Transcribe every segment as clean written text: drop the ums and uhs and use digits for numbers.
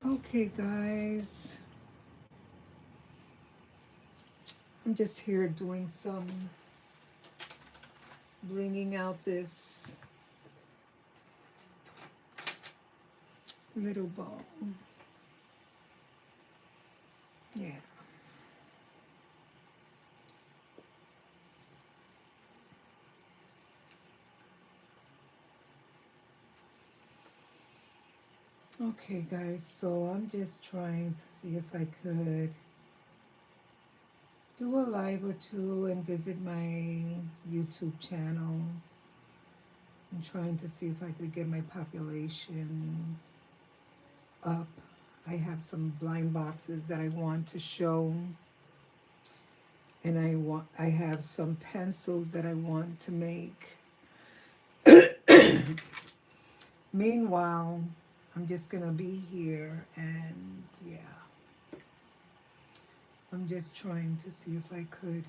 Okay, guys, I'm just here doing some blinging out this little ball. Yeah. Okay, guys, so I'm just trying to see if I could do a live or two and visit my YouTube channel. I'm trying to see if I could get my population up. I have some blind boxes that I want to show, and I have some pencils that I want to make. Meanwhile, I'm just gonna be here and yeah, I'm just trying to see if I could.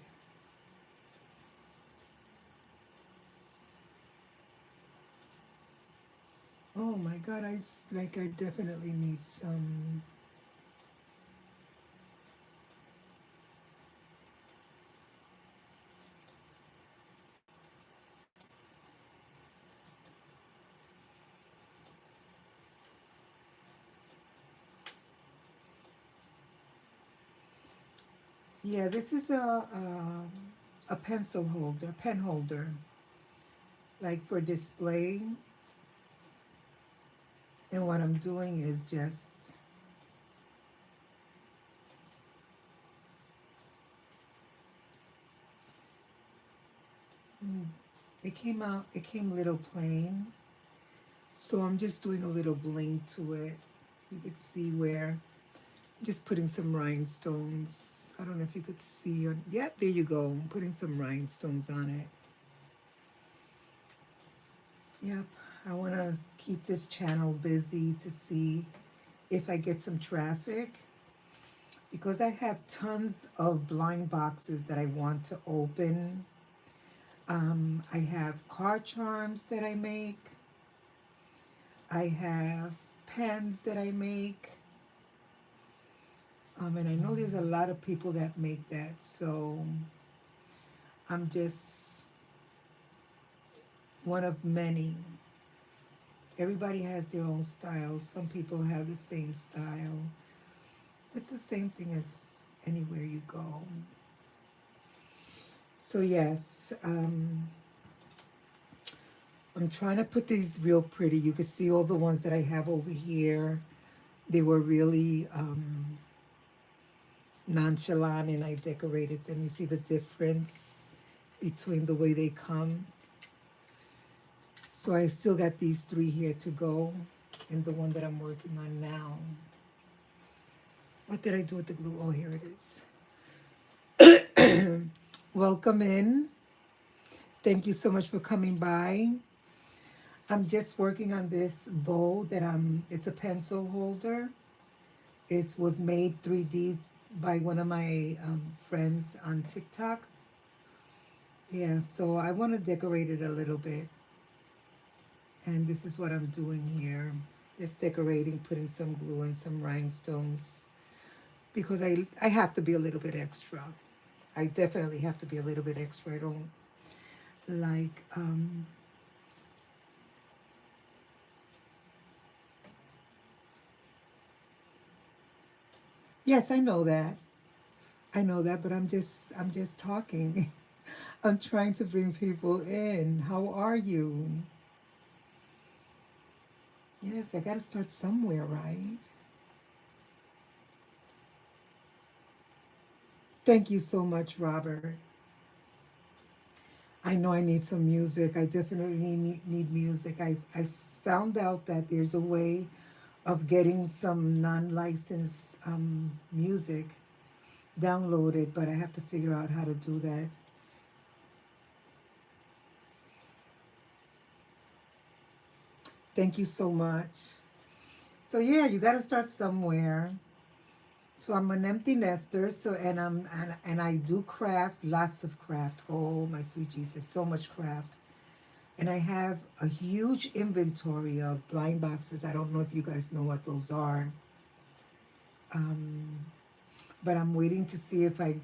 Oh my God, I definitely need some. Yeah, this is a pencil holder, pen holder, like for display. And what I'm doing is just, mm, it came a little plain. So I'm just doing a little bling to it. You could see where I'm just putting some rhinestones. I don't know if you could see. Or, yeah, there you go. I'm putting some rhinestones on it. Yep. I want to keep this channel busy to see if I get some traffic because I have tons of blind boxes that I want to open. I have card charms that I make. I have pens that I make. And I know there's a lot of people that make that. So I'm just one of many. Everybody has their own style. Some people have the same style. It's the same thing as anywhere you go. So yes, I'm trying to put these real pretty. You can see all the ones that I have over here. They were really nonchalant and I decorated them. You see the difference between the way they come. So I still got these three here to go and the one that I'm working on now. What did I do with the glue? Oh, here it is. Welcome in. Thank you so much for coming by. I'm just working on this bow that it's a pencil holder. It was made 3D by one of my friends on TikTok. Yeah, so I want to decorate it a little bit. And this is what I'm doing here. Just decorating, putting some glue and some rhinestones. Because I have to be a little bit extra. I definitely have to be a little bit extra. I don't like yes, I know that. I know that, but I'm just talking. I'm trying to bring people in. How are you? Yes, I got to start somewhere, right? Thank you so much, Robert. I know I need some music. I definitely need music. I found out that there's a way of getting some non-licensed music downloaded, but I have to figure out how to do that. Thank you so much. So yeah, you got to start somewhere. So I'm an empty nester. So and I do craft, lots of craft. Oh my sweet Jesus, so much craft. And I have a huge inventory of blind boxes. I don't know if you guys know what those are. Um, but I'm waiting to see if I,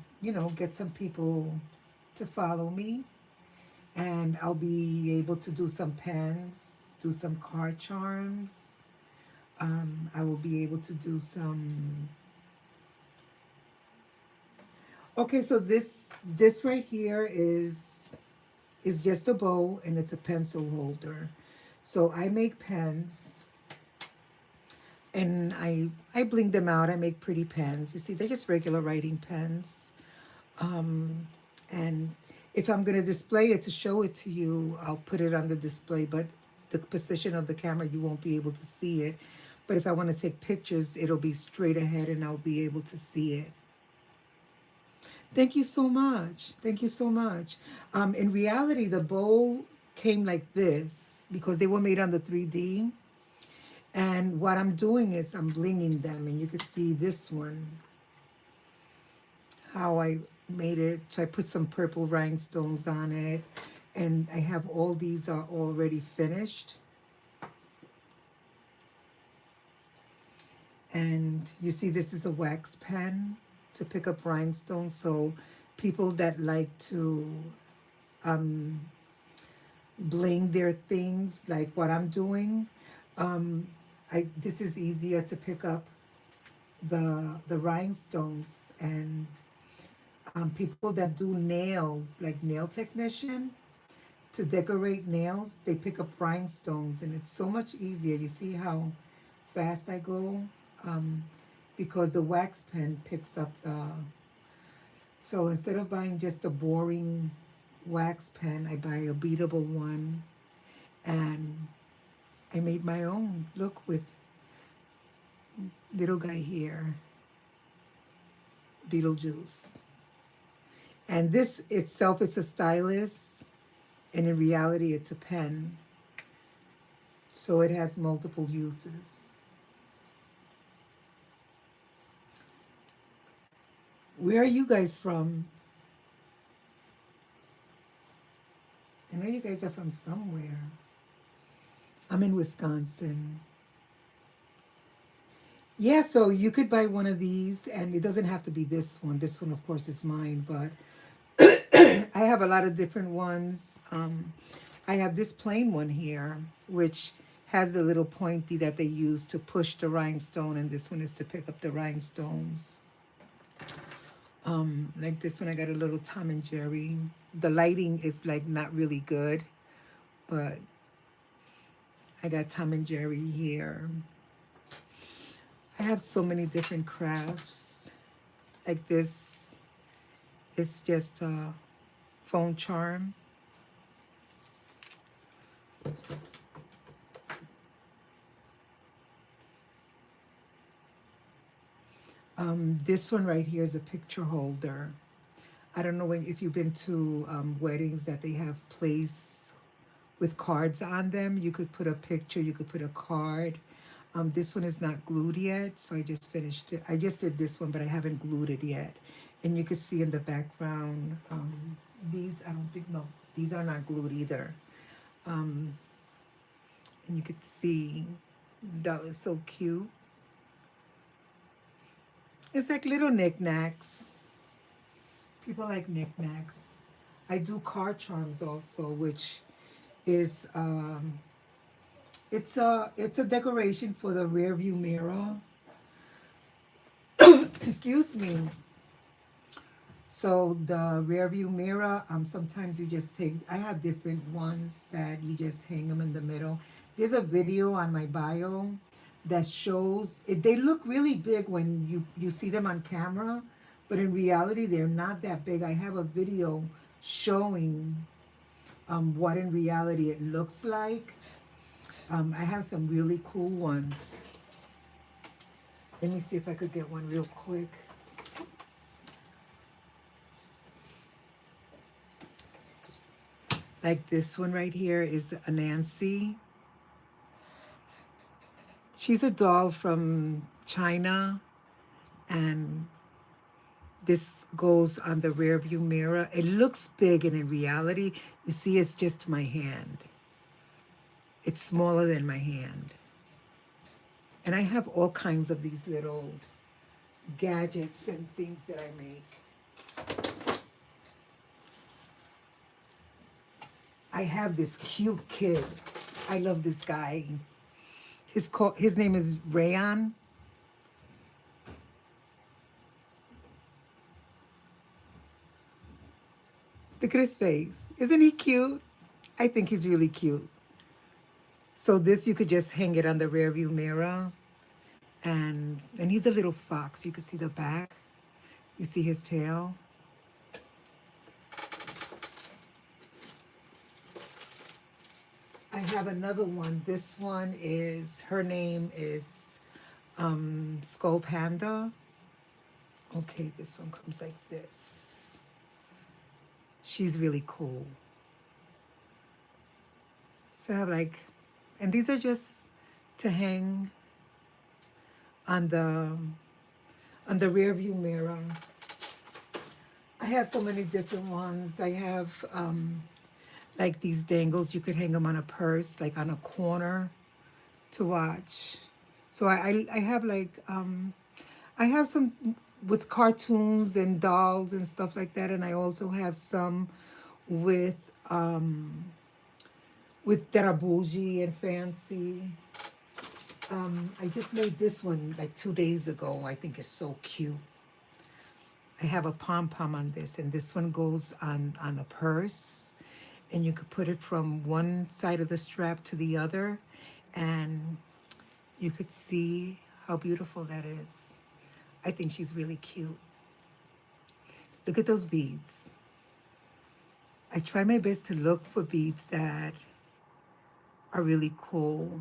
get some people to follow me, and I'll be able to do some pens, do some card charms. I will be able to do some. Okay, so this right here is just a bow, and it's a pencil holder. So I make pens, and I bling them out. I make pretty pens. You see, they're just regular writing pens. And if I'm going to display it to show it to you, I'll put it on the display, but the position of the camera, you won't be able to see it. But if I want to take pictures, it'll be straight ahead and I'll be able to see it. Thank you so much. Thank you so much. In reality, the bow came like this because they were made on the 3D. And what I'm doing is I'm blinging them, and you can see this one, how I made it. So I put some purple rhinestones on it, and I have all these are already finished. And you see, this is a wax pen to pick up rhinestones. So people that like to bling their things, like what I'm doing, this is easier to pick up the rhinestones. And people that do nails, like nail technician, to decorate nails, they pick up rhinestones, and it's so much easier. You see how fast I go? Because the wax pen picks up the... So instead of buying just a boring wax pen, I buy a beatable one, and I made my own. Look, with little guy here, Beetlejuice. And this itself, it's a stylus, and in reality, it's a pen. So it has multiple uses. Where are you guys from? I know you guys are from somewhere. I'm in Wisconsin. Yeah, so you could buy one of these, and it doesn't have to be this one. This one, of course, is mine, but I have a lot of different ones. I have this plain one here, which has the little pointy that they use to push the rhinestone, and this one is to pick up the rhinestones. Like this one, I got a little Tom and Jerry. The lighting is like not really good, but I got Tom and Jerry here. I have so many different crafts. Like this is just a phone charm. This one right here is a picture holder. I don't know if you've been to weddings that they have plates with cards on them. You could put a picture, you could put a card. This one is not glued yet, so I just finished it. I just did this one, but I haven't glued it yet. And you can see in the background, these, I don't think, no, these are not glued either. And you could see, that is so cute. It's like little knickknacks. People like knickknacks. I do card charms also, which is it's a decoration for the rear view mirror. Excuse me. So the rear view mirror, sometimes you just take, I have different ones that you just hang them in the middle. There's a video on my bio that shows it. They look really big when you see them on camera, but in reality, they're not that big. I have a video showing what in reality it looks like. I have some really cool ones. Let me see if I could get one real quick. Like this one right here is a Nancy. She's a doll from China, and this goes on the rear view mirror. It looks big, and in reality, you see it's just my hand. It's smaller than my hand. And I have all kinds of these little gadgets and things that I make. I have this cute kid. I love this guy. His name is Rayon. Look at his face. Isn't he cute? I think he's really cute. So this, you could just hang it on the rear view mirror. And he's a little fox. You can see the back. You see his tail. I have another one. This one is, her name is Skull Panda. Okay, this one comes like this. She's really cool. So I have like, and these are just to hang on the rear view mirror. I have so many different ones. I have like these dangles. You could hang them on a purse, like on a corner to watch. So I have like, I have some with cartoons and dolls and stuff like that. And I also have some with Terabuji and Fancy. I just made this one like 2 days ago. I think it's so cute. I have a pom-pom on this, and this one goes on a purse, and you could put it from one side of the strap to the other, and you could see how beautiful that is. I think she's really cute. Look at those beads. I try my best to look for beads that are really cool.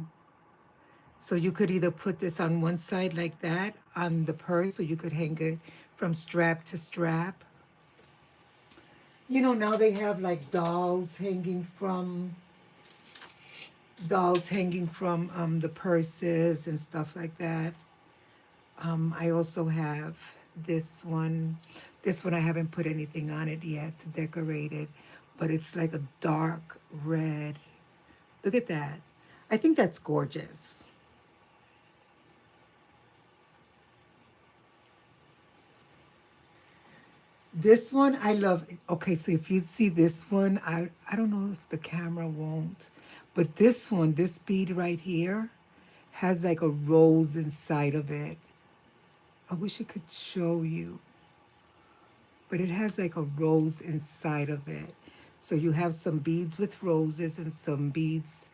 So you could either put this on one side like that on the purse, or you could hang it from strap to strap. You know, now they have like dolls hanging from the purses and stuff like that. I also have this one. This one I haven't put anything on it yet to decorate it, but it's like a dark red. Look at that. I think that's gorgeous. This one I love. Okay, so if you see this one, I don't know if the camera won't, but this one, this bead right here, has like a rose inside of it. I wish I could show you, but it has like a rose inside of it. So you have some beads with roses and some beads.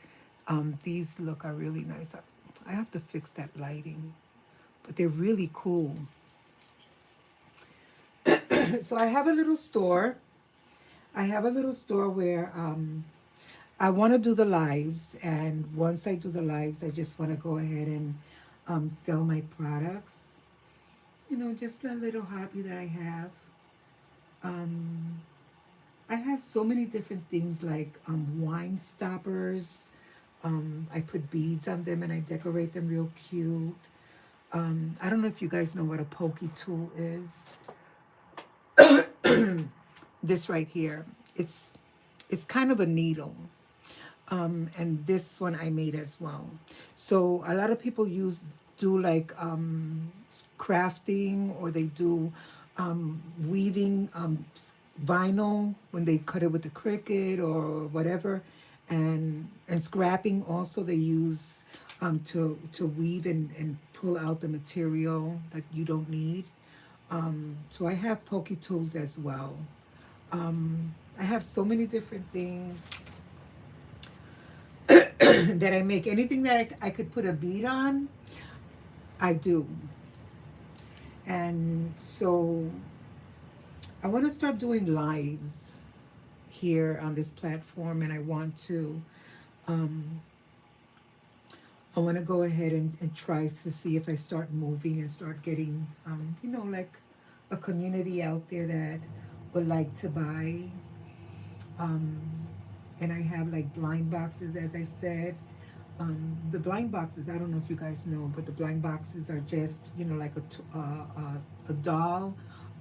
These look are really nice. I have to fix that lighting, but they're really cool. So I have a little store. I have a little store where I want to do the lives, and once I do the lives, I just want to go ahead and sell my products. You know, just a little hobby that I have. I have so many different things like wine stoppers. I put beads on them and I decorate them real cute. I don't know if you guys know what a pokey tool is. This right here, it's kind of a needle, and this one I made as well. So a lot of people do like crafting, or they do weaving vinyl when they cut it with the Cricut or whatever, and scrapping also they use to weave and pull out the material that you don't need. So I have pokey tools as well. I have so many different things that I make. Anything that I could put a bead on, I do. And so I want to start doing lives here on this platform, and I want to go ahead and try to see if I start moving and start getting, you know, like a community out there that would like to buy. And I have like blind boxes, as I said. The blind boxes, I don't know if you guys know, but the blind boxes are just, you know, like a doll,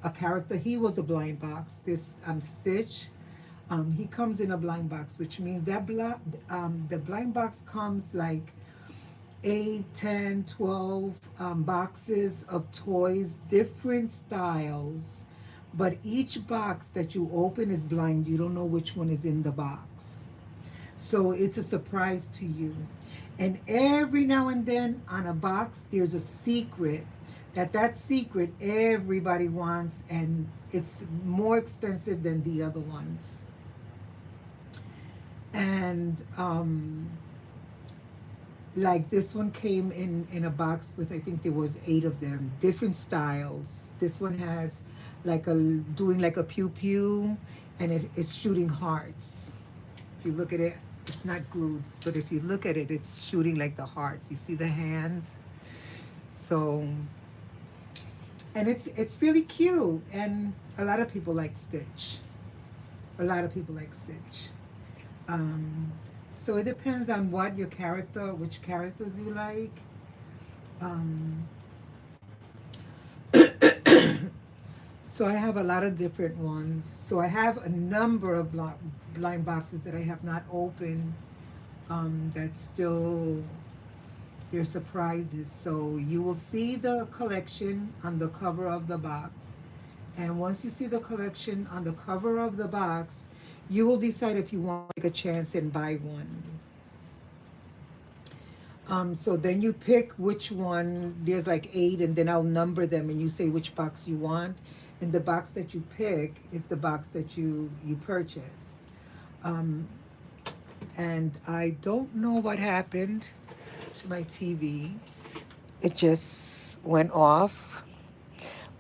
a character. He was a blind box. This Stitch, he comes in a blind box, which means that the blind box comes like 8, 10, 12 boxes of toys, different styles. But each box that you open is blind. You don't know which one is in the box. So it's a surprise to you. And every now and then on a box, there's a secret that secret everybody wants, and it's more expensive than the other ones. And like this one came in a box with, I think there was 8 of them, different styles. This one has like a doing like a pew pew, and it is shooting hearts. If you look at it, it's not glued, but if you look at it, it's shooting like the hearts. You see the hand? So, and it's really cute, and a lot of people like Stitch. A lot of people like Stitch. Um, so it depends on what your character, which characters you like. Um, so I have a lot of different ones. So I have a number of blind boxes that I have not opened. That's still your surprises. So you will see the collection on the cover of the box. And once you see the collection on the cover of the box, you will decide if you want to take a chance and buy one. So then you pick which one. There's like 8, and then I'll number them, and you say which box you want. And the box that you pick is the box that you purchase. Um, and I don't know what happened to my TV. It just went off.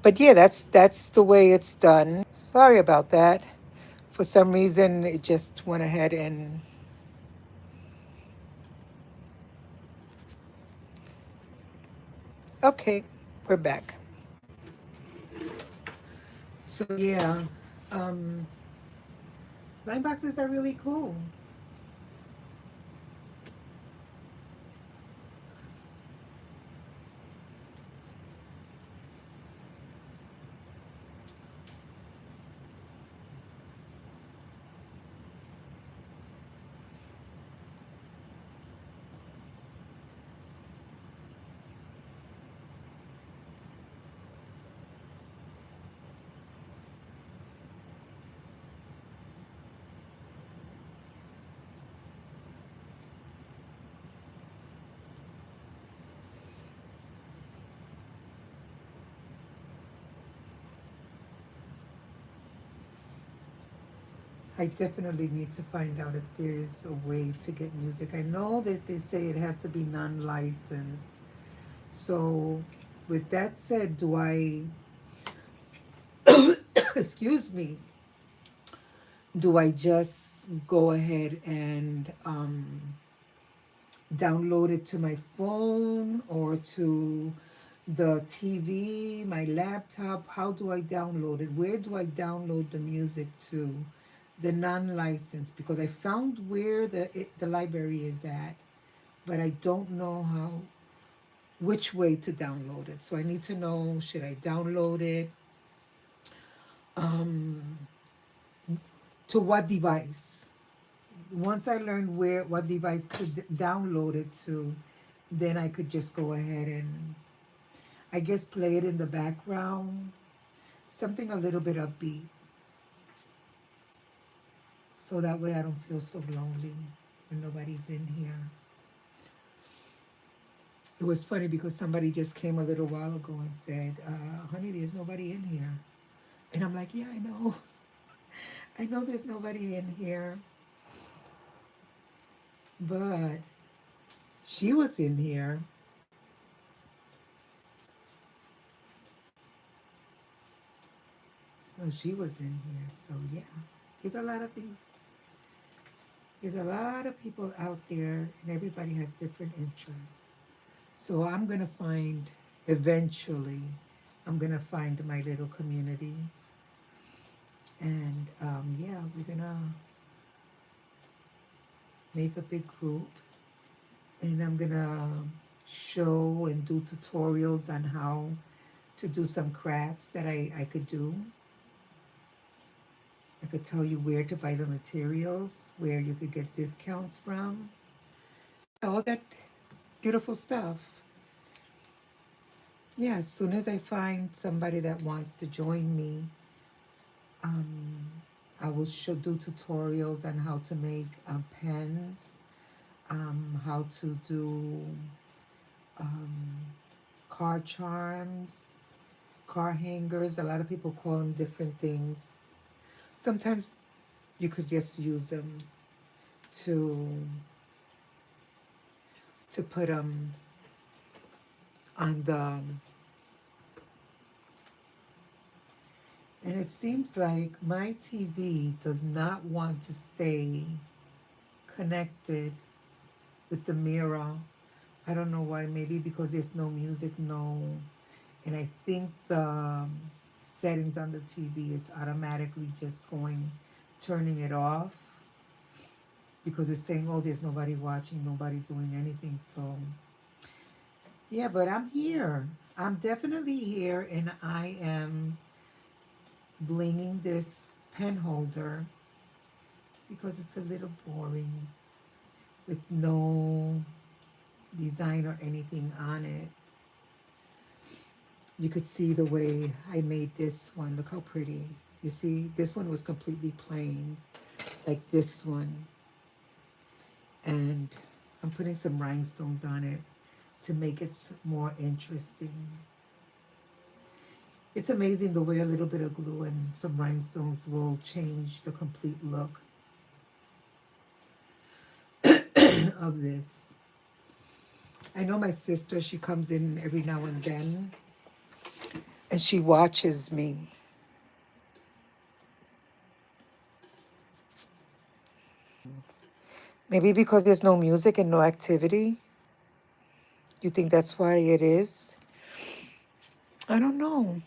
But yeah, that's the way it's done. Sorry about that. For some reason, it just went ahead and okay, we're back. So yeah, um, blind boxes are really cool. I definitely need to find out if there's a way to get music. I know that they say it has to be non-licensed. So, with that said, do I, excuse me, do I just go ahead and download it to my phone or to the TV, my laptop? How do I download it? Where do I download the music to? The non-licensed, because I found where the library is at, but I don't know which way to download it. So I need to know, should I download it? Um, to what device? Once I learned what device to download it to, then I could just go ahead and I guess play it in the background, something a little bit upbeat, so that way I don't feel so lonely when nobody's in here. It was funny because somebody just came a little while ago and said, honey, there's nobody in here. And I'm like, yeah, I know. I know there's nobody in here. But she was in here. So she was in here. So yeah, there's a lot of things. There's a lot of people out there, and everybody has different interests. So I'm going to find, eventually, I'm going to find my little community. And yeah, we're going to make a big group. And I'm going to show and do tutorials on how to do some crafts that I could do. I could tell you where to buy the materials, where you could get discounts from. All that Beautiful stuff. Yeah, as soon as I find somebody that wants to join me, um, I will do tutorials on how to make pens, how to do um, car charms, car hangers. A lot of people call them different things. Sometimes you could just use them to put them on the. And it seems like my TV does not want to stay connected with the mirror. I don't know why. Maybe because there's no music, no. And I think the settings on the TV is automatically just turning it off because it's saying, oh, there's nobody watching, nobody doing anything. So, yeah, but I'm here. I'm definitely here, and I am blinging this pen holder because it's a little boring with no design or anything on it. You could see the way I made this one. Look how pretty. You see, this one was completely plain, like this one. And I'm putting some rhinestones on it to make it more interesting. It's amazing the way a little bit of glue and some rhinestones will change the complete look of this. I know my sister, she comes in every now and then and she watches me. Maybe because there's no music and no activity. You think that's why it is? I don't know.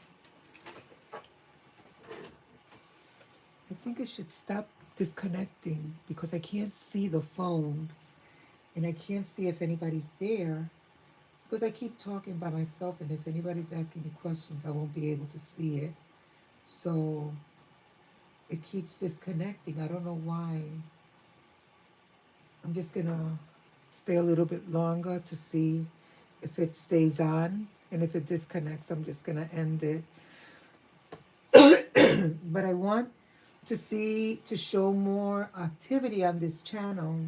I think I should stop disconnecting because I can't see the phone and I can't see if anybody's there because I keep talking by myself, and if anybody's asking me questions, I won't be able to see it. So it keeps disconnecting. I don't know why. I'm just gonna stay a little bit longer to see if it stays on, and if it disconnects, I'm just gonna end it. But I want to show more activity on this channel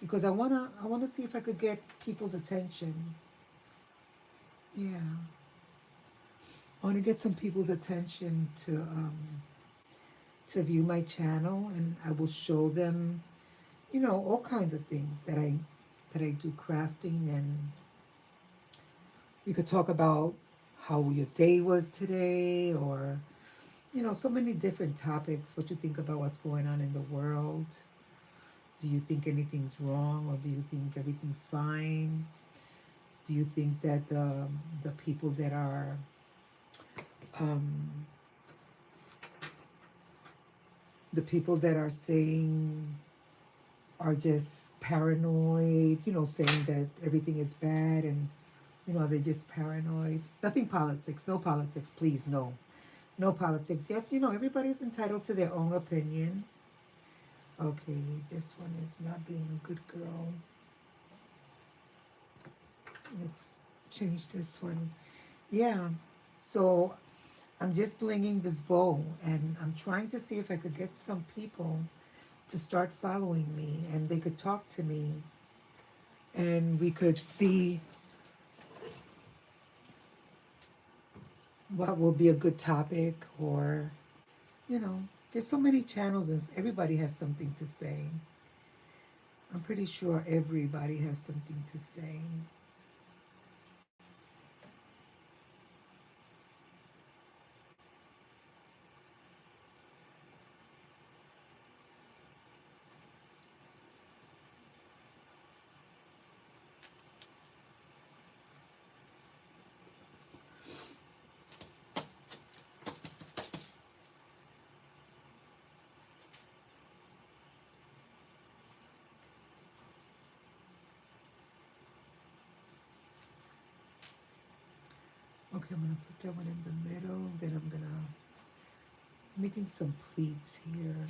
because I wanna see if I could get people's attention. Yeah, I want to get some people's attention to view my channel, and I will show them, all kinds of things that I do crafting, and we could talk about how your day was today, or so many different topics. What you think about what's going on in the world? Do you think anything's wrong, or do you think everything's fine? Do you think that the people that are um, saying are just paranoid, saying that everything is bad, and they're just paranoid? Nothing politics, no politics, please, no. No politics. Yes, everybody's entitled to their own opinion. Okay, this one is not being a good girl. Let's change this one. Yeah, so I'm just blinging this bow, and I'm trying to see if I could get some people to start following me, and they could talk to me, and we could see what will be a good topic, or there's so many channels and everybody has something to say. I'm pretty sure everybody has something to say. Okay, I'm gonna put that one in the middle, then I'm gonna making some pleats here.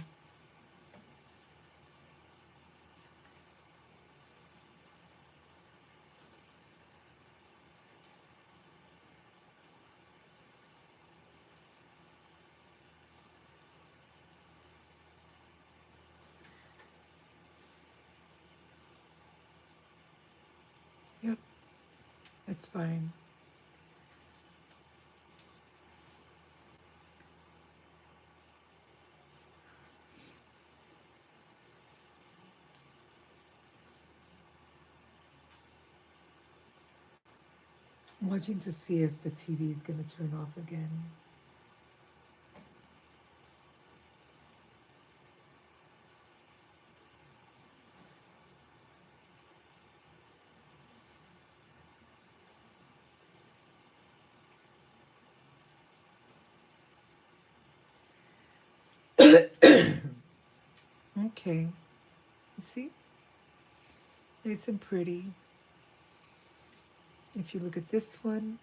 It's fine. I'm watching to see if the TV is going to turn off again. Okay. You see? Nice and pretty. If you look at this one,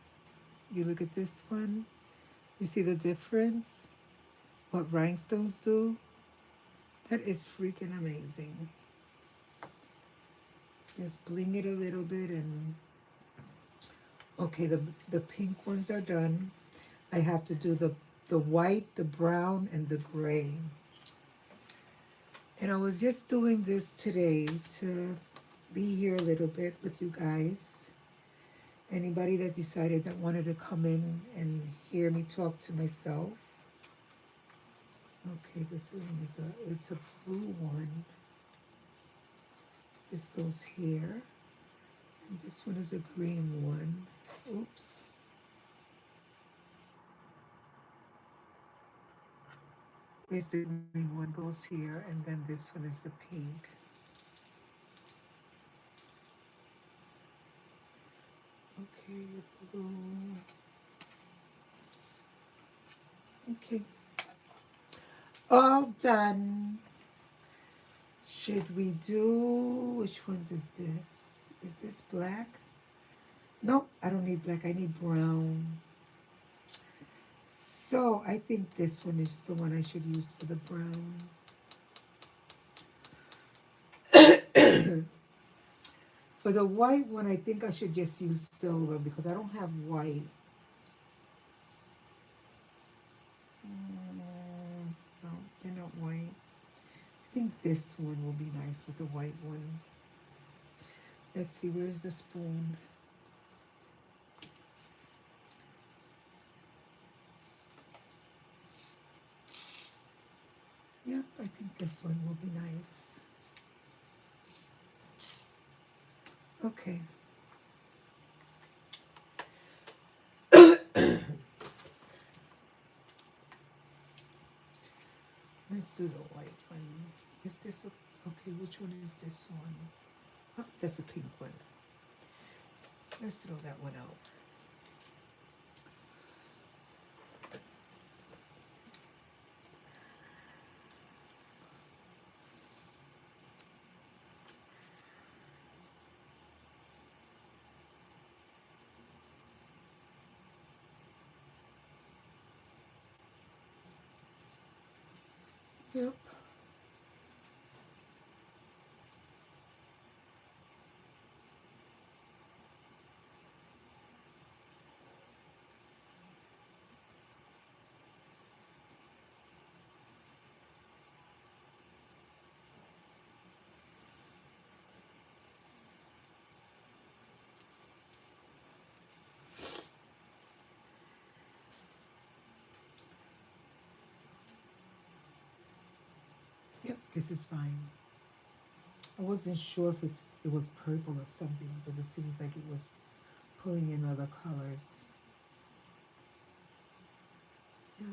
you look at this one, you see the difference? What rhinestones do? That is freaking amazing. Just bling it a little bit and okay, the pink ones are done. I have to do the white, the brown, and the gray. And I was just doing this today to be here a little bit with you guys. Anybody that decided that wanted to come in and hear me talk to myself. Okay, this one is it's a blue one. This goes here. And this one is a green one. Oops. Where's the green one goes here, and then this one is the pink. Okay, blue. Okay. All done. Should we do, which ones is this? Is this black? Nope, I don't need black. I need brown. So I think this one is the one I should use for the brown. For the white one, I think I should just use silver because I don't have white. No, they're not white. I think this one will be nice with the white one. Let's see, where's the spoon? Yep, I think this one will be nice. Okay. Let's do the white one. Is this a, okay, which one is this one? Oh, that's a pink one. Let's throw that one out. Yep. Yep, this is fine. I wasn't sure if it was purple or something because it seems like it was pulling in other colors. Yeah.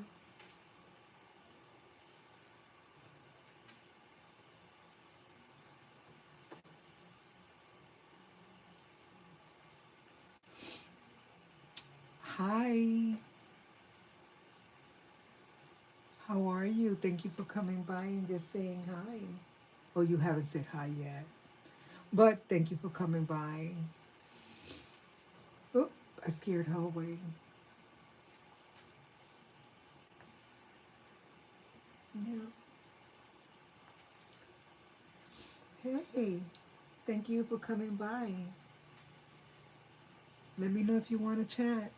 Hi. How are you? Thank you for coming by and just saying hi. Oh, you haven't said hi yet. But thank you for coming by. Oop, I scared her away. Yeah. Hey, thank you for coming by. Let me know if you want to chat.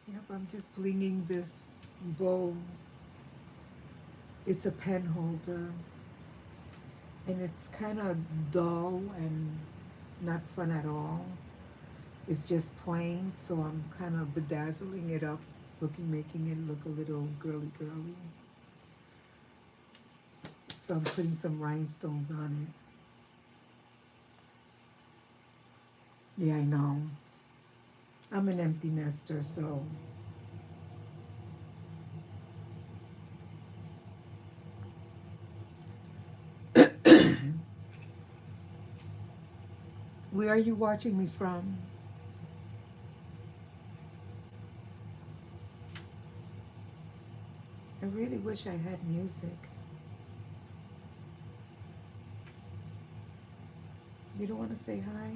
Yep, I'm just blinging this bowl. It's a pen holder. And it's kind of dull and not fun at all. It's just plain, so I'm kind of bedazzling it up, making it look a little girly girly. So I'm putting some rhinestones on it. Yeah, I know. I'm an empty nester, so where are you watching me from? I really wish I had music. You don't want to say hi?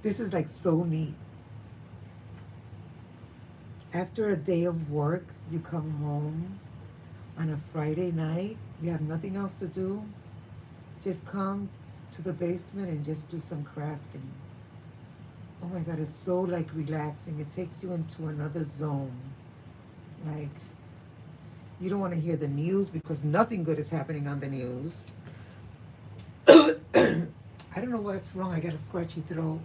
This is like so neat. After a day of work, you come home on a Friday night, you have nothing else to do, just come to the basement and just do some crafting. Oh my God, it's so like relaxing. It takes you into another zone. Like, you don't want to hear the news because nothing good is happening on the news. I don't know what's wrong. I got a scratchy throat.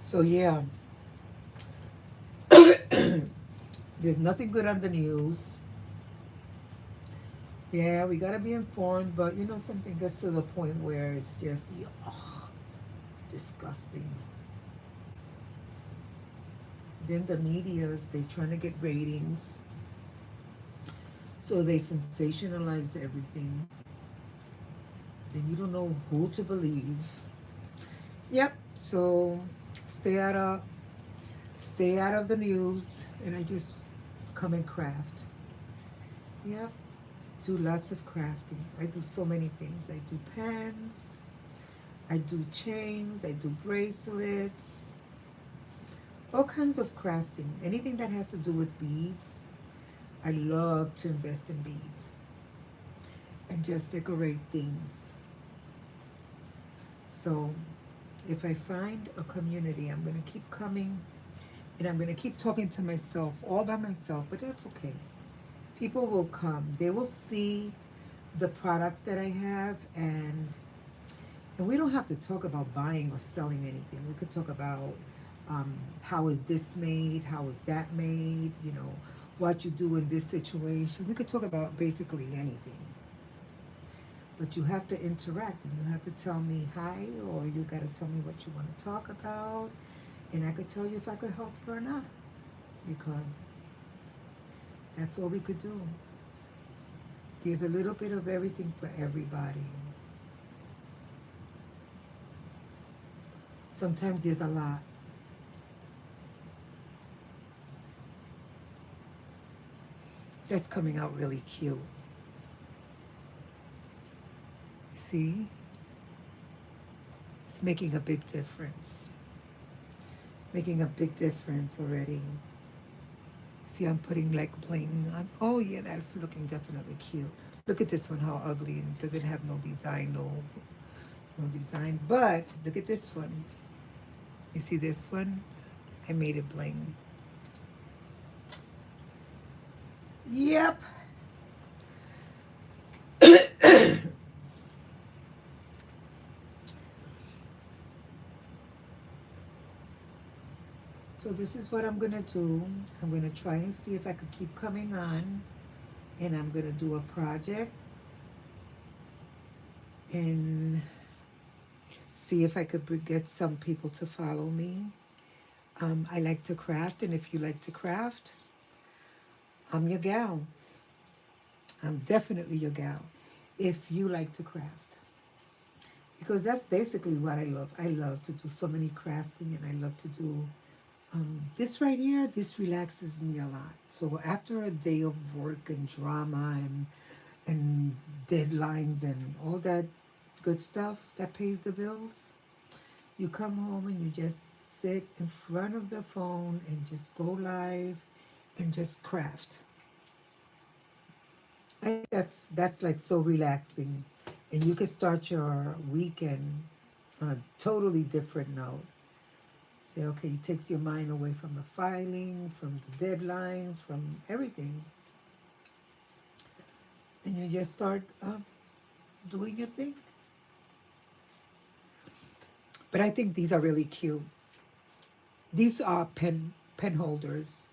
So yeah, there's nothing good on the news. Yeah, we gotta be informed, but you know something gets to the point where it's just ugh, disgusting. Then the media's they trying to get ratings, so they sensationalize everything. Then you don't know who to believe. Yep. So stay out of stay out of the news, and I just come and craft. Yep. Do lots of crafting. I do so many things. I do pens. I do chains. I do bracelets. All kinds of crafting. Anything that has to do with beads. I love to invest in beads and just decorate things. So if I find a community, I'm going to keep coming and I'm going to keep talking to myself all by myself, but that's okay. People will come. They will see the products that I have, and we don't have to talk about buying or selling anything. We could talk about how is this made, how is that made, you know, what you do in this situation. We could talk about basically anything. But you have to interact and you have to tell me hi, or you got to tell me what you want to talk about, and I could tell you if I could help you or not, because that's all we could do. There's a little bit of everything for everybody. Sometimes there's a lot. That's coming out really cute. See? It's making a big difference. Making a big difference already. See, I'm putting like bling on. Oh yeah, that's looking definitely cute. Look at this one, how ugly. It doesn't have no design, no design. But look at this one. You see this one? I made it bling. Yep. So this is what I'm gonna do. I'm gonna try and see if I could keep coming on, and I'm gonna do a project and see if I could get some people to follow me. I like to craft, and if you like to craft, I'm your gal. I'm definitely your gal if you like to craft. Because that's basically what I love. I love to do so many crafting, and I love to do this right here. This relaxes me a lot. So after a day of work and drama and deadlines and all that good stuff that pays the bills, you come home and you just sit in front of the phone and just go live and just craft. I think that's like so relaxing, and you can start your weekend on a totally different note. Say, okay, it takes your mind away from the filing, from the deadlines, from everything. And you just start doing your thing. But I think these are really cute. These are pen holders.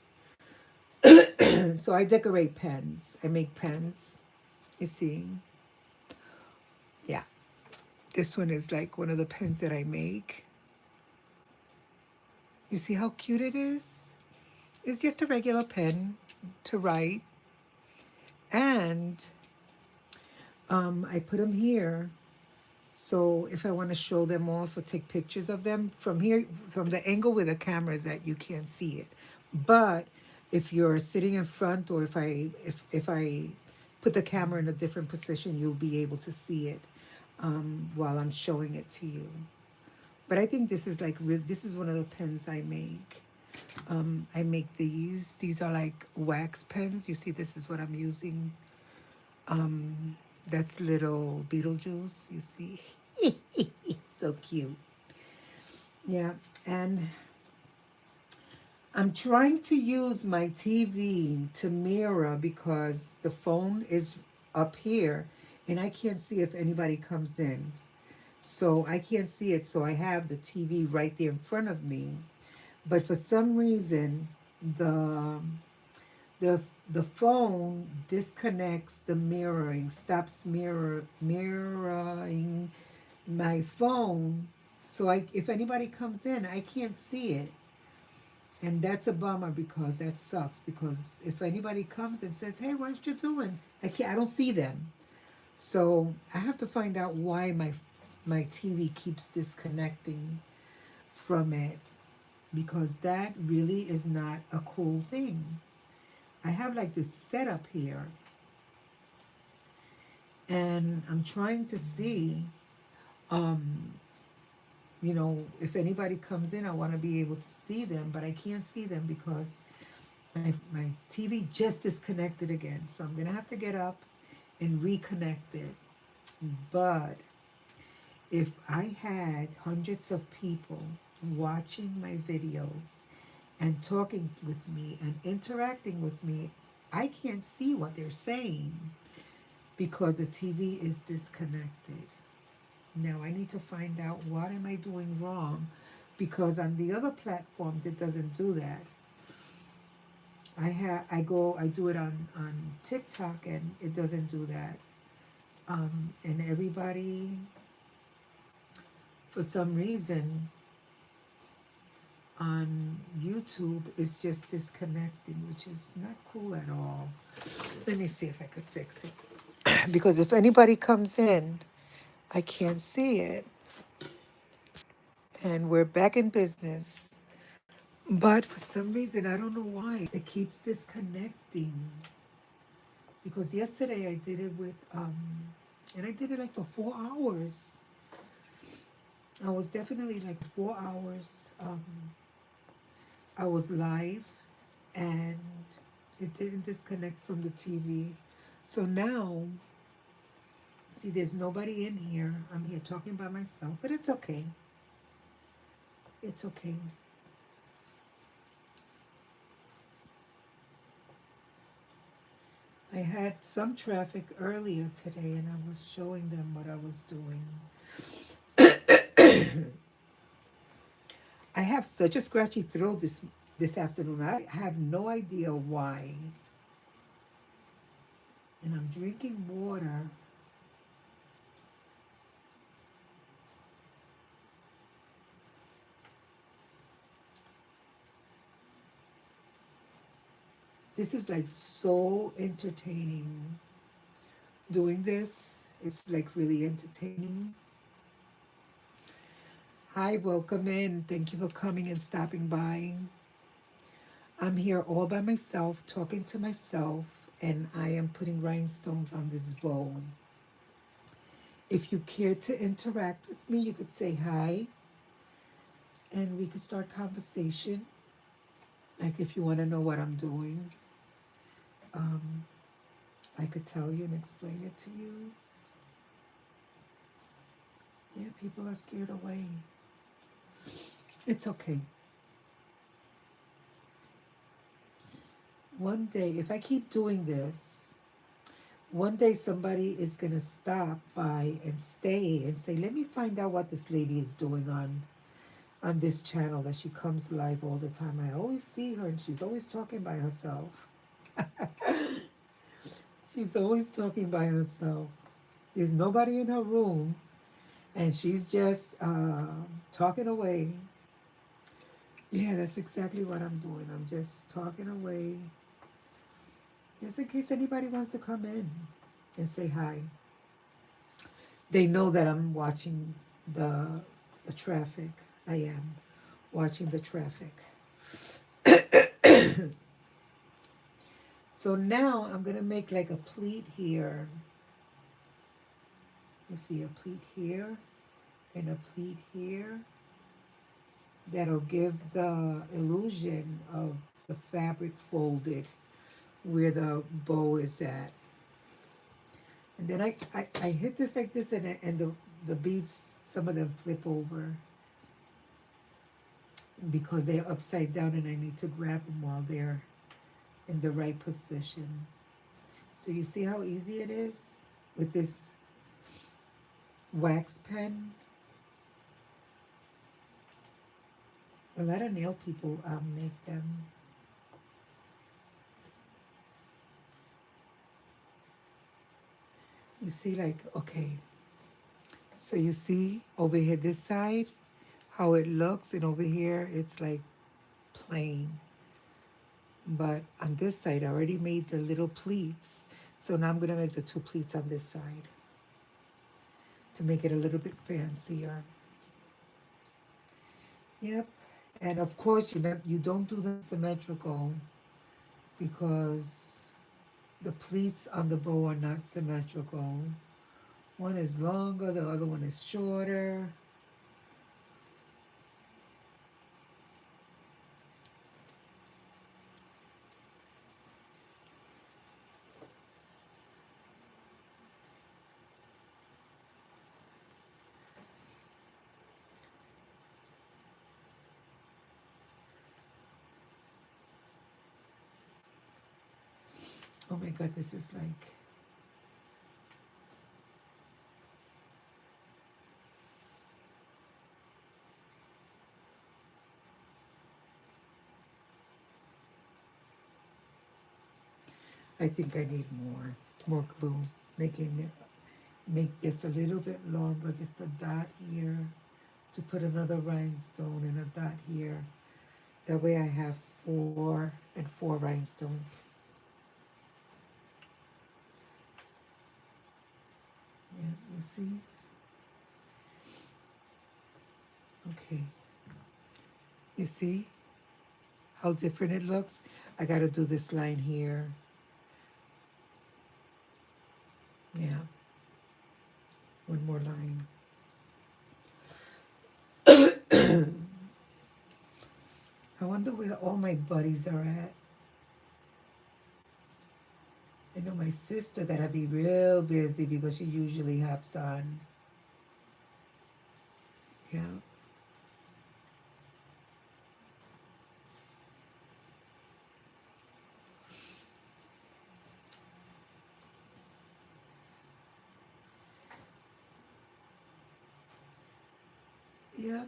So I decorate pens. I make pens. You see? Yeah. This one is like one of the pens that I make. You see how cute it is? It's just a regular pen to write. And I put them here. So if I want to show them off or take pictures of them from here, from the angle where the camera is at, you can't see it. But if you're sitting in front, or if I put the camera in a different position, you'll be able to see it while I'm showing it to you. But I think this is like this is one of the pens I make. I make these. These are like wax pens. You see, this is what I'm using. That's little Beetlejuice. You see, so cute. Yeah, and I'm trying to use my TV to mirror because the phone is up here and I can't see if anybody comes in. So I can't see it. So I have the TV right there in front of me. But for some reason, the the the phone disconnects the mirroring, stops mirroring my phone. So if anybody comes in, I can't see it. And that's a bummer because that sucks. Because if anybody comes and says, "Hey, what you doing?" I don't see them. So I have to find out why my TV keeps disconnecting from it, because that really is not a cool thing. I have like this setup here, and I'm trying to see, um, if anybody comes in, I want to be able to see them, but I can't see them because my TV just disconnected again. So I'm gonna have to get up and reconnect it. But if I had hundreds of people watching my videos and talking with me and interacting with me, I can't see what they're saying because the TV is disconnected. Now I need to find out what am I doing wrong, because on the other platforms it doesn't do that. I do it on TikTok and it doesn't do that. And everybody, for some reason, on YouTube is just disconnecting, which is not cool at all. Let me see if I could fix it. Because if anybody comes in, I can't see it. And we're back in business. But for some reason, I don't know why, it keeps disconnecting. Because yesterday I did it and I did it like for 4 hours. I was definitely like 4 hours. I was live and it didn't disconnect from the TV. So now, see, there's nobody in here. I'm here talking by myself, but it's okay. It's okay. I had some traffic earlier today and I was showing them what I was doing. I have such a scratchy throat this afternoon. I have no idea why. And I'm drinking water. This is like so entertaining. Doing this is like really entertaining. Hi, welcome in. Thank you for coming and stopping by. I'm here all by myself, talking to myself, and I am putting rhinestones on this bowl. If you care to interact with me, you could say hi, and we could start conversation. Like if you want to know what I'm doing, um, I could tell you and explain it to you. Yeah, people are scared away. It's okay. one day, if I keep doing this, one day somebody is going to stop by and stay and say, let me find out what this lady is doing on this channel that she comes live all the time. I always see her and she's always talking by herself. She's always talking by herself. There's nobody in her room and she's just talking away. Yeah, that's exactly what I'm doing. I'm just talking away. Just in case anybody wants to come in and say hi. They know that I'm watching the traffic. I am watching the traffic. So now I'm gonna make like a pleat here. You see a pleat here and a pleat here. That'll give the illusion of the fabric folded where the bow is at. And then I hit this like this and the beads, some of them flip over because they're upside down and I need to grab them while they're in the right position. So you see how easy it is with this wax pen? A lot of nail people make them. You see, like, okay, so you see over here this side how it looks, and over here it's like plain. But on this side I already made the little pleats, so now I'm gonna make the two pleats on this side to make it a little bit fancier. Yep. And of course you don't do them symmetrical because the pleats on the bow are not symmetrical. One is longer, the other one is shorter. Oh my God, this is like, I think I need more glue. Make this a little bit longer, just a dot here to put another rhinestone and a dot here. That way I have 4 rhinestones. Yeah, you see? Okay. You see how different it looks? I gotta do this line here. Yeah. One more line. I wonder where all my buddies are at. I know my sister gotta be real busy because she usually hops on. Yeah. Yep.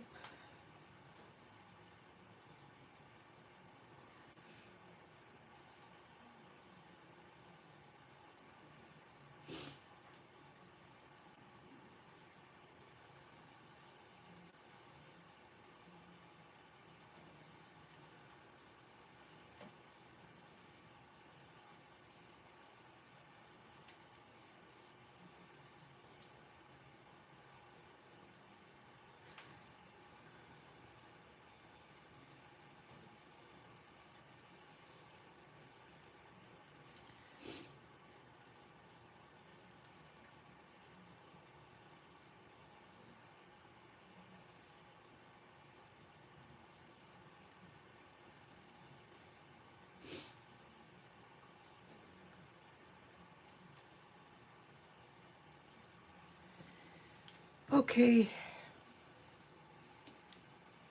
Okay.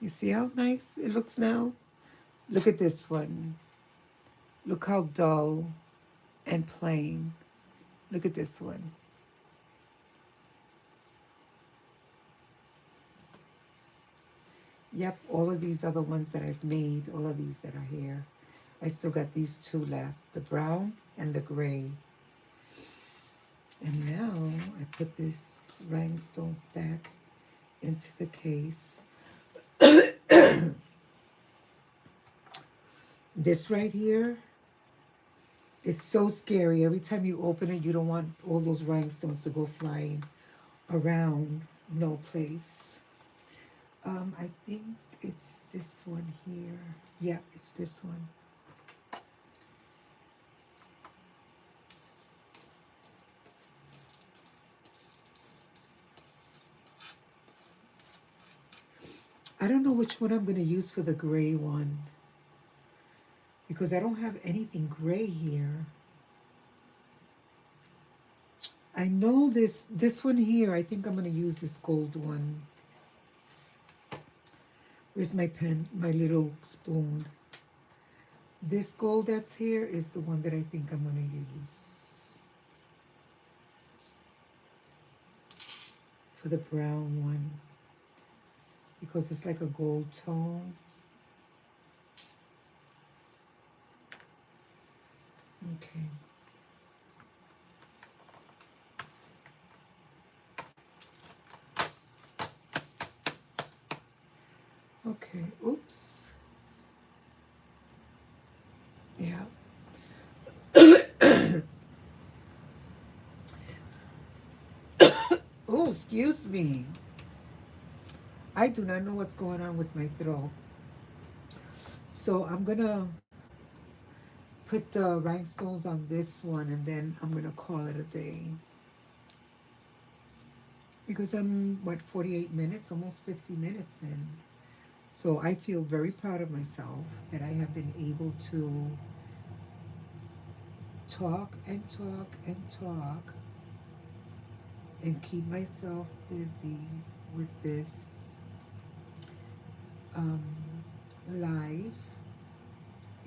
You see how nice it looks now? Look at this one. Look how dull and plain. Look at this one. Yep, all of these other ones that I've made, all of these that are here. I still got these two left, the brown and the gray. And now I put this rhinestones back into the case. This right here is so scary. Every time you open it, you don't want all those rhinestones to go flying around no place. I think it's this one here. Yeah, it's this one. I don't know which one I'm going to use for the gray one because I don't have anything gray here. I know this one here, I think I'm going to use this gold one. Where's my pen, my little spoon? This gold that's here is the one that I think I'm going to use for the brown one because it's like a gold tone. Okay. Okay, oops. Yeah. Oh, excuse me. I do not know what's going on with my throat. So I'm gonna put the rhinestones on this one and then I'm gonna call it a day. Because I'm, what, 48 minutes, almost 50 minutes in. So I feel very proud of myself that I have been able to talk and talk and talk and keep myself busy with this um, live.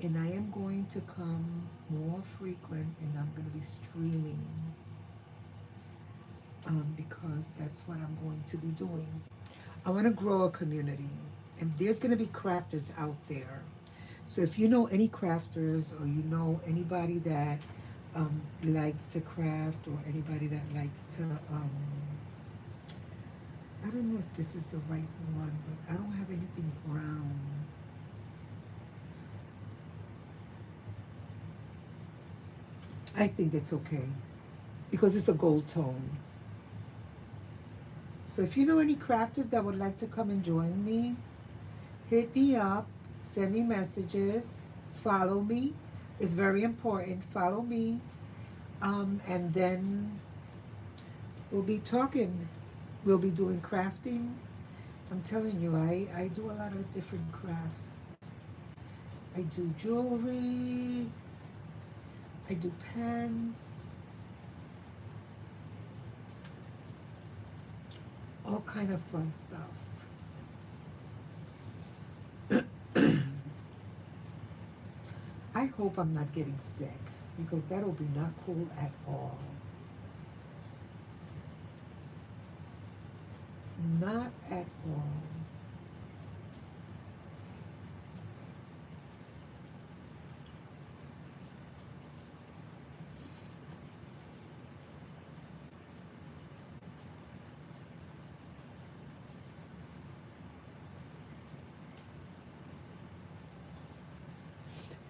And I am going to come more frequent and I'm going to be streaming because that's what I'm going to be doing. I want to grow a community and there's going to be crafters out there. So if you know any crafters or you know anybody that likes to craft or anybody that likes to, I don't know if this is the right one, but I don't have anything brown. I think it's okay because it's a gold tone. So if you know any crafters that would like to come and join me, hit me up, send me messages, follow me. It's very important. Follow me. And then we'll be talking. We'll be doing crafting. I'm telling you, I do a lot of different crafts. I do jewelry. I do pens. All kind of fun stuff. I hope I'm not getting sick because that'll be not cool at all. Not at all.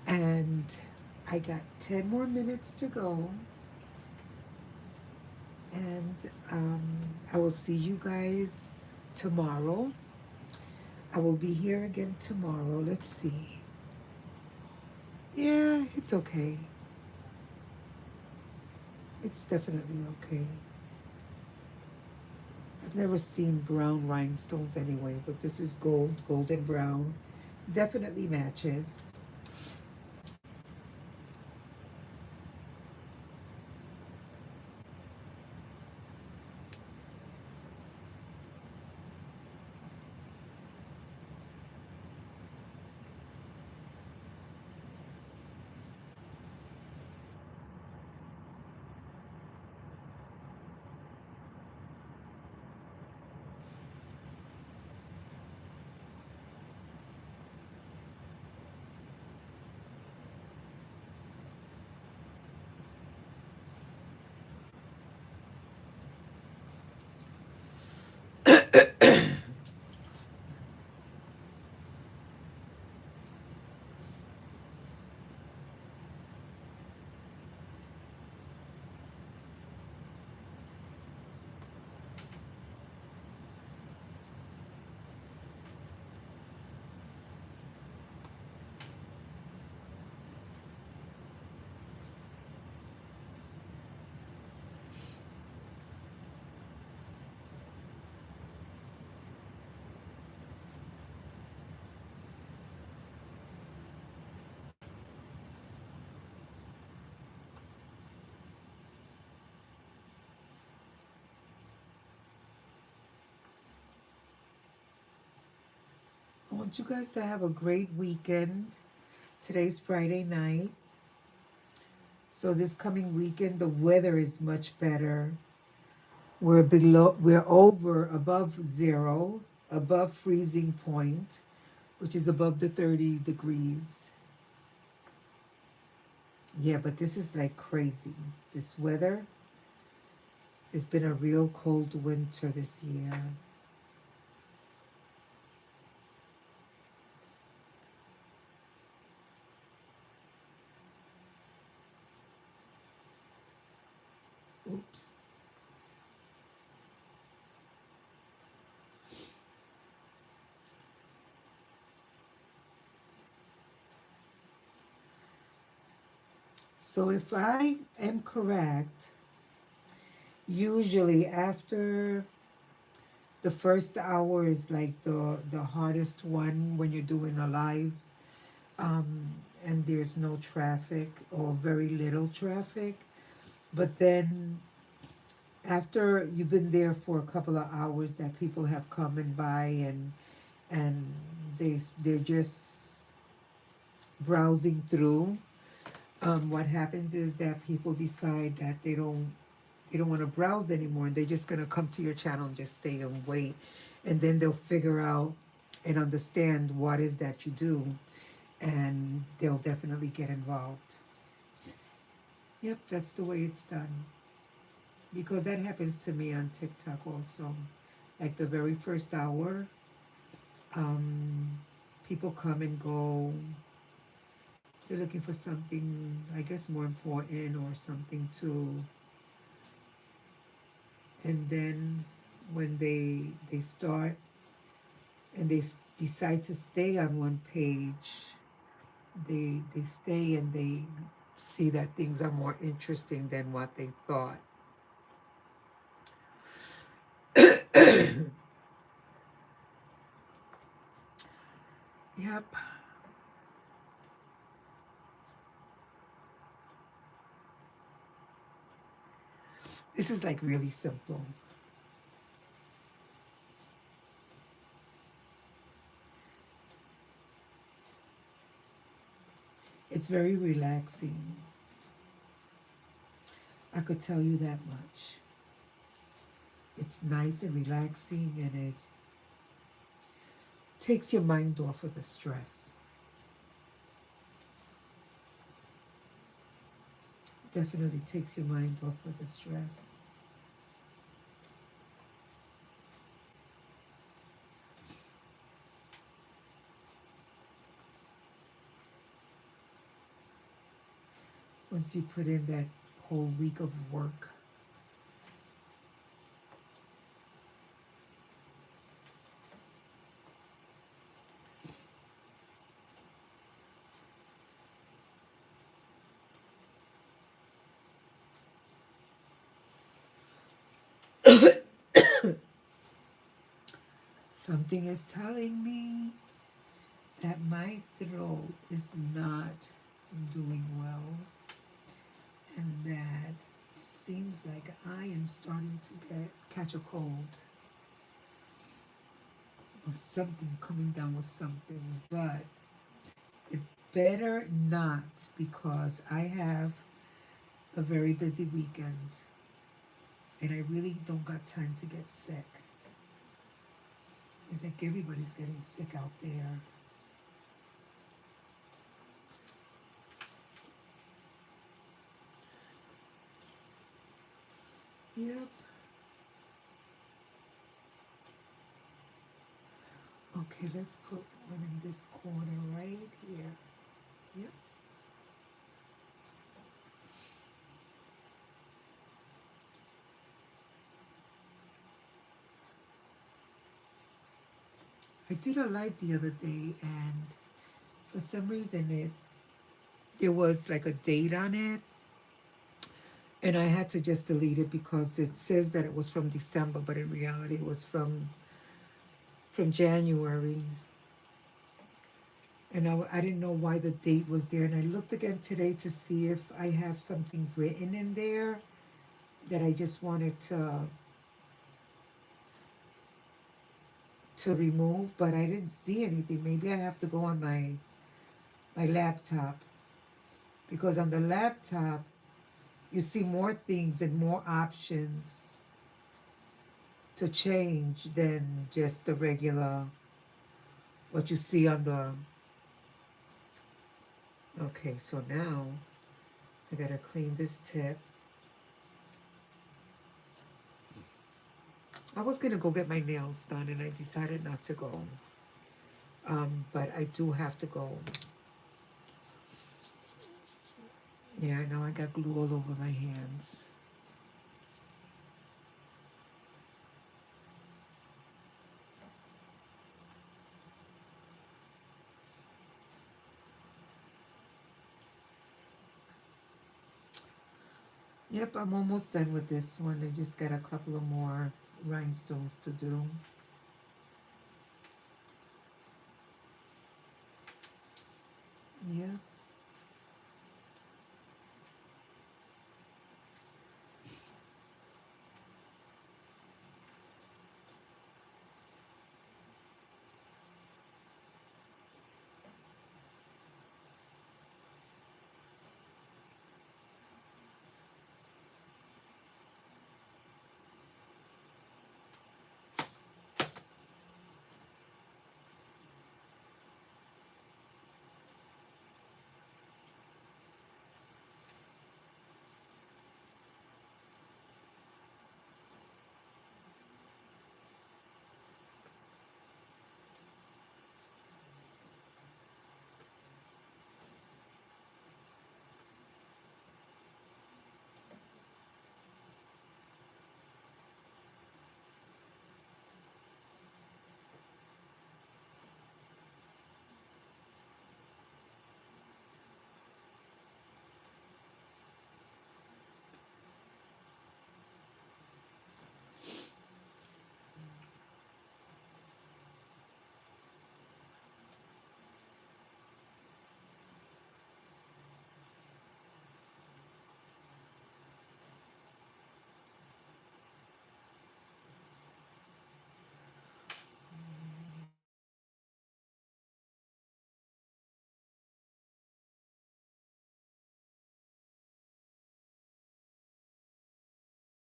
And I got 10 more minutes to go. And I will see you guys tomorrow. I will be here again tomorrow. Let's see. Yeah, it's okay. It's definitely okay. I've never seen brown rhinestones anyway, but this is gold, golden brown. Definitely matches. I want you guys to have a great weekend. Today's Friday night. So this coming weekend, the weather is much better. We're over above zero, above freezing point, which is above the 30 degrees. Yeah, but this is like crazy. This weather, it's been a real cold winter this year. Oops. So if I am correct, usually after the first hour is like the hardest one when you're doing a live, um, and there's no traffic or very little traffic. But then after you've been there for a couple of hours, that people have come and by, and they're just browsing through. What happens is that people decide that they don't want to browse anymore, and they're just gonna come to your channel and just stay and wait, and then they'll figure out and understand what is that you do, and they'll definitely get involved. Yep, that's the way it's done. Because that happens to me on TikTok also. Like the very first hour, um, people come and go. They're looking for something, I guess, more important or something to. And then when they start and decide to stay on one page, they stay and they see that things are more interesting than what they thought. Yep. This is like really simple. It's very relaxing. I could tell you that much. It's nice and relaxing, and it takes your mind off of the stress. Definitely takes your mind off of the stress. Once you put in that whole week of work. Something is telling me that my throat is not doing well, and that it seems like I am starting to catch a cold or something coming down with something, but it better not, because I have a very busy weekend and I really don't got time to get sick. It's like everybody's getting sick out there. Yep. Okay, let's put one in this corner right here. Yep. I did a live the other day, and for some reason there was like a date on it, and I had to just delete it because it says that it was from December, but in reality it was from January. And I didn't know why the date was there. And I looked again today to see if I have something written in there that I just wanted to remove, but I didn't see anything. Maybe I have to go on my laptop, because on the laptop you see more things and more options to change than just the regular what you see on the. Okay, so now I gotta clean this tip. I was gonna go get my nails done and I decided not to go. But I do have to go. Yeah, I know I got glue all over my hands. Yep, I'm almost done with this one. I just got a couple of more rhinestones to do. Yeah.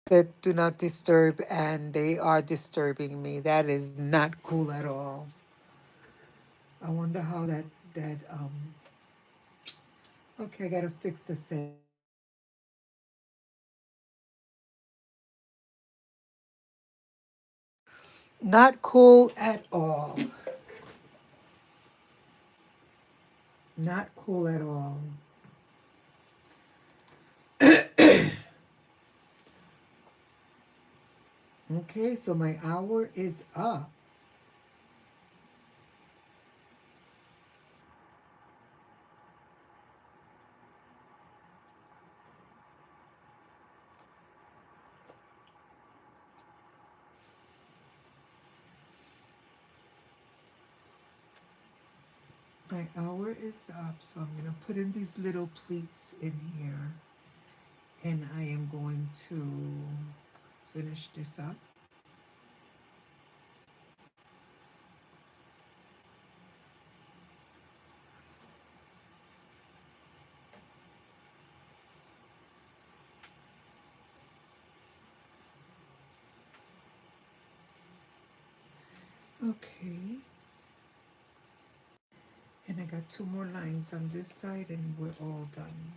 That do not disturb, and they are disturbing me. That is not cool at all. I wonder how that. Okay, I gotta fix the set. Not cool at all. Not cool at all. Okay, so my hour is up. My hour is up, so I'm gonna put in these little pleats in here, and I am going to finish this up. Okay, and I got two more lines on this side, and we're all done.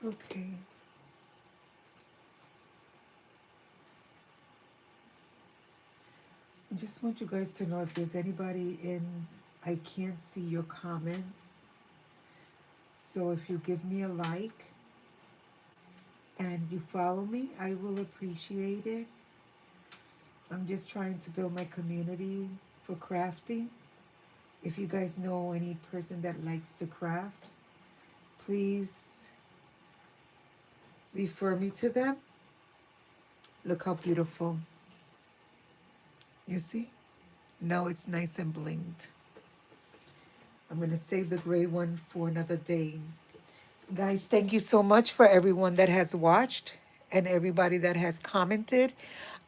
Okay. I just want you guys to know if there's anybody in, I can't see your comments. So if you give me a like and you follow me, I will appreciate it. I'm just trying to build my community for crafting. If you guys know any person that likes to craft, please refer me to them. Look how beautiful. You see? Now it's nice and blinged. I'm going to save the gray one for another day. Guys, thank you so much for everyone that has watched and everybody that has commented.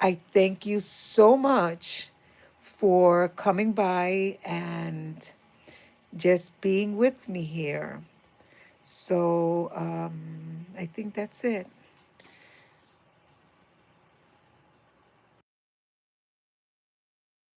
I thank you so much for coming by and just being with me here. So I think that's it.